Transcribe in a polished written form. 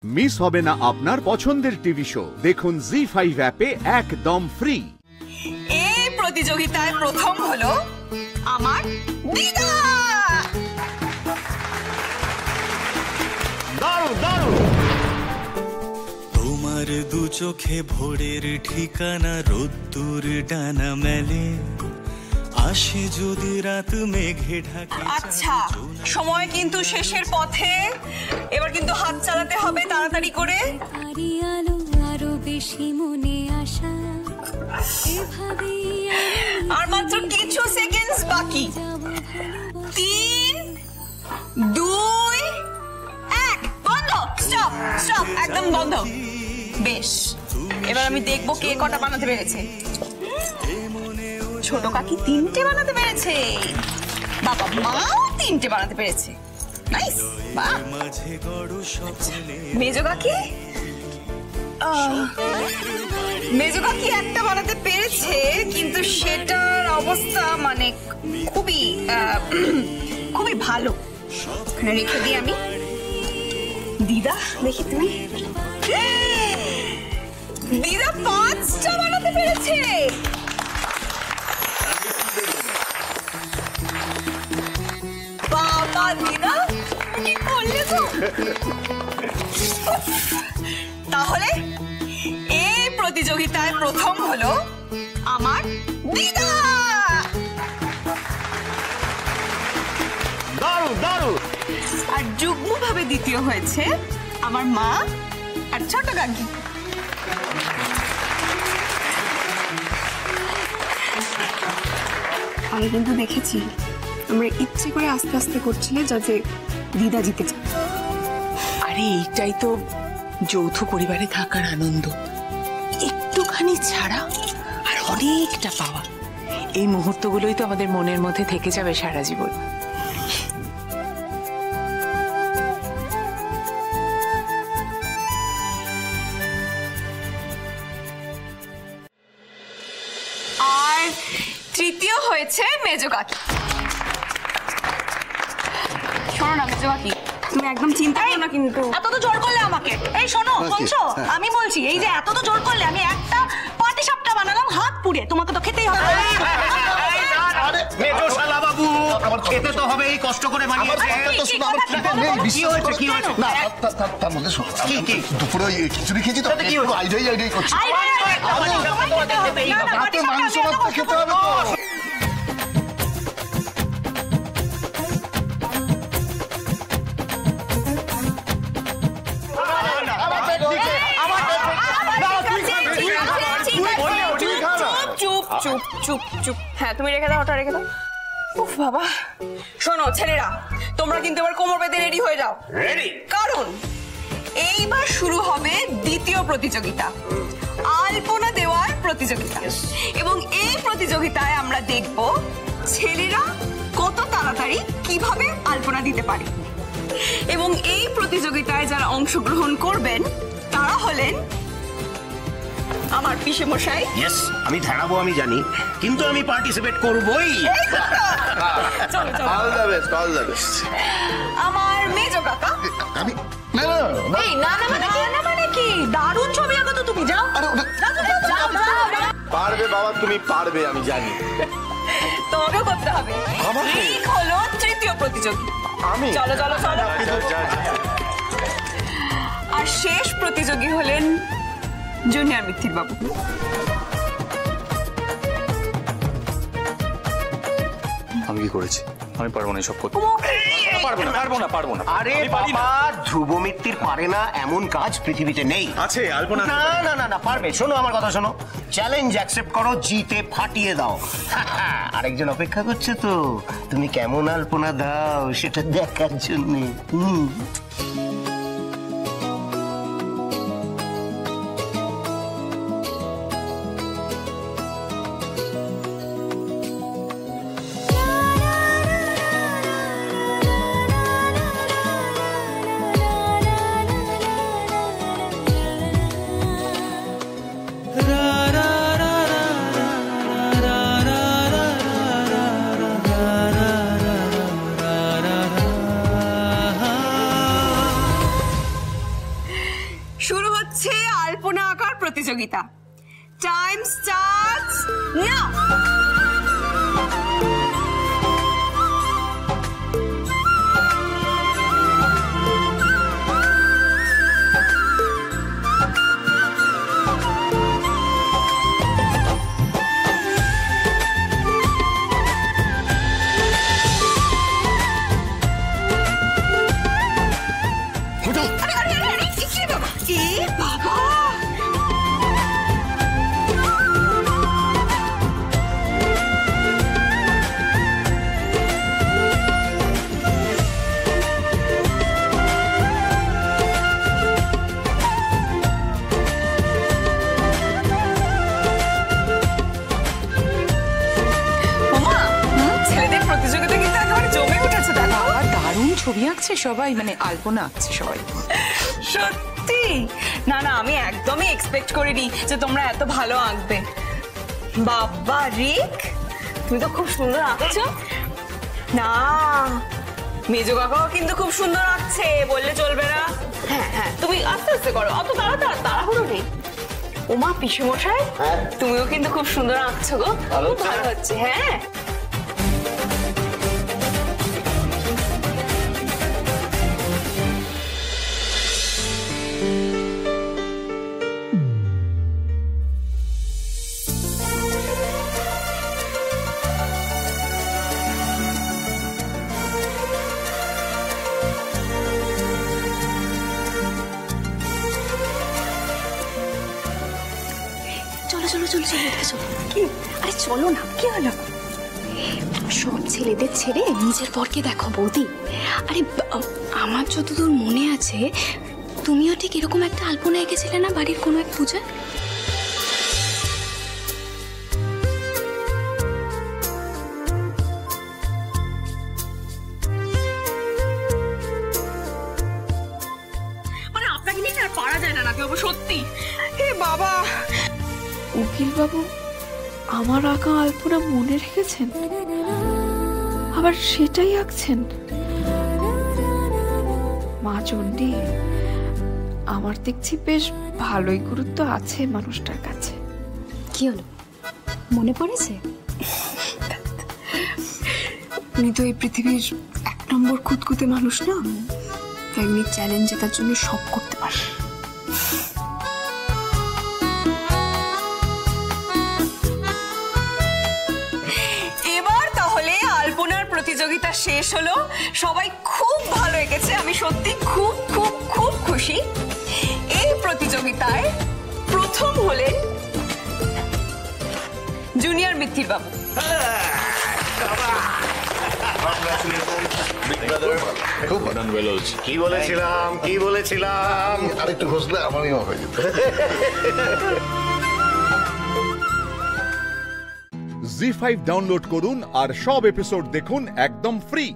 Miss হবে না আপনার পছন্দের টিভি শো। দেখুন জি5 অ্যাপে একদম ফ্রি। এই প্রতিযোগিতায় প্রথম হলো আমার দিদা। দারুণ দারুণ। তোমার দু চোখে ভোরের ঠিকানা, রোদ্দুর ডানা মেলে, আসে যদি রাত মেঘে ঢাকে। আচ্ছা, সময় কিন্তু শেষের পথে, এবার কিন্তু হাত চালাতে হবে তাড়াতাড়ি করে। আরো বেশি মনে আসা, আর মাত্র কিছু সেকেন্ডস বাকি। 3, 2, 1, বন্ধ। স্টপ স্টপ, একদম বন্ধ। বেশ, এবার আমি দেখবো কে কটা বানাতে পেরেছে। ছোট কাকি 3টে বানাতে পেরেছে, বাবা মাও 3টে বানাতে পেরেছে। নাইস। বাহ। মেজো কাকি একটা বানাতে পেরেছে, কিন্তু সেটার অবস্থা মানে খুবই ভালো। রেখে দিই আমি। দিদা দেখি তুমি। দিদা 5টা বানাতে পেরেছে। বাবা দিদা কি করলে তো। তাহলে এই প্রতিযোগিতায় প্রথম হলো আমার দিদা। দারুণ দারুণ। আর যুগ্মভাবে দ্বিতীয় হয়েছে আমার মা আর ছোট কাকি। আমি কিন্তু দেখেছি আমরা ইচ্ছে করে আস্তে আস্তে করছিলে যাতে দিদা জিতে যায়। আরে এইটাই তো যৌথ পরিবারে থাকার আনন্দ, একটুখানি ছাড়া আর অনেকটা পাওয়া। এই মুহূর্তগুলোই তো আমাদের মনের মধ্যে থেকে যাবে সারা জীবন। আর তৃতীয় হয়েছে মেজো কাকি। শোনো না মেজো কাকি, তুমি একদম চিন্তা করো না, কিন্তু এত তো জোর করলে আমাকে। এই শোনো শুনছো, আমি বলছি এই যে এত তো জোর করলে, আমি একটা পাটি সাপটা বানালাম হাত পুড়ে, তোমাকে তো খেতেই হবে। মেজো শালা বাবু, খেতে তো হবে, এই কষ্ট করে বানিয়েছে। কি হয়েছে কি হয়েছে? না তার মধ্যে দুপুরে ওই খিচুড়ি খেয়েছি তো, আইডিয়াই করছি। রাতে মাংস ভাত খেতে হবে তো। চুপ চুপ চুপ। হ্যাঁ তুমি রেখে দাও, ওটা রেখে দাও। উফ বাবা। শোনো ছেলেরা, তোমরা কিন্তু এবার কোমর বেঁধে রেডি হয়ে যাও। রেডি? কারণ এইবার শুরু হবে দ্বিতীয় প্রতিযোগিতা, আলপনা দেওয়ার প্রতিযোগিতা। এবং এই প্রতিযোগিতায় আমরা দেখব ছেলেরা কত তাড়াতাড়ি কিভাবে আলপনা দিতে পারে। এবং এই প্রতিযোগিতায় যারা অংশগ্রহণ করবেন তারা হলেন আমার পিসে মশাই। ইয়েস, আমি ধারাবো আমি জানি, কিন্তু আমি পার্টিসিপেট করবই। চলো চলো। All the best, all the best. আমার মেজো কাকা। আমি এই না না মানে কি, দারুণ ছবি আঁকো তো তুমি। যাও যাও। পারবে বাবা, তুমি পারবে, আমি জানি। তোমাকেও করতে হবে। এই হলো তৃতীয় প্রতিযোগী। আমি? চলো চলো চলো। আর শেষ প্রতিযোগী হলেন জুনিয়র মিথিক বাবু। আমি কি করেছি? আমি পারবো না সব করতে। পারবো না। আরে বাবা, ধ্রুব মিত্তির পারে না এমন কাজ পৃথিবীতে নেই। আছে আলপনা। না পারবে। শোনো আমার কথা শোনো, চ্যালেঞ্জ অ্যাকসেপ্ট করো, জিতে ফাটিয়ে দাও। আরেকজন অপেক্ষা করছে তো, তুমি কেমন আলপনা দাও সেটা দেখার জন্য। শুরু হচ্ছে আলপনা আঁকার প্রতিযোগিতা। Time starts now. ছবি আঁকছে সবাই, মানে আলপনা আঁকছে সবাই। সত্যি? না না, আমি একদমই এক্সপেক্ট করিনি যে তোমরা এত ভালো আঁকবে। বাবা রিক, তুমি তো খুব সুন্দর আঁকছো। না, মেজো কাকাও কিন্তু খুব সুন্দর আঁকছে, বললে চলবে না। হ্যাঁ হ্যাঁ, তুমি আস্তে আস্তে করো, অত তাড়াহুড়ো নেই। ওমা পিসেমশাই, তুমিও কিন্তু খুব সুন্দর আঁকছো গো, খুব ভালো হচ্ছে। হ্যাঁ আরে চলো না, কি হলো? সব ছেলেদের ছেড়ে নিজের পরকে দেখো বৌদি। আরে আমার যতদূর মনে আছে তুমিও ঠিক এরকম একটা আলপনা এঁকেছিলে না বাড়ির কোনো এক পূজা? মানে আপনাকে নিয়ে আর পারা যায় না নাকি? সত্যি? হে বাবা, উকিল বাবু আমার আঁকা আলপনা মনে রেখেছেন, আবার সেটাই আঁকছেন। মা চণ্ডী, আমার দেখছি বেশ ভালোই গুরুত্ব আছে মানুষটার কাছে। কি হলো, মনে পড়েছে? উনি তো এই পৃথিবীর 1 নম্বর খুঁতখুঁতে মানুষ না, তাই উনি চ্যালেঞ্জ জেতার জন্য সব করতে পারেন। প্রতিযোগিতা শেষ হলো, সবাই খুব ভালো এঁকেছে, আমি সত্যি খুব খুব খুব খুশি। এই প্রতিযোগিতায় প্রথম হলেন জুনিয়র মিত্তির বাবু। কি বলেছিলাম আরেকটু ঘষলে আমারই হয়ে যেত। জি5 ডাউনলোড করুন আর সব এপিসোড দেখুন একদম ফ্রি।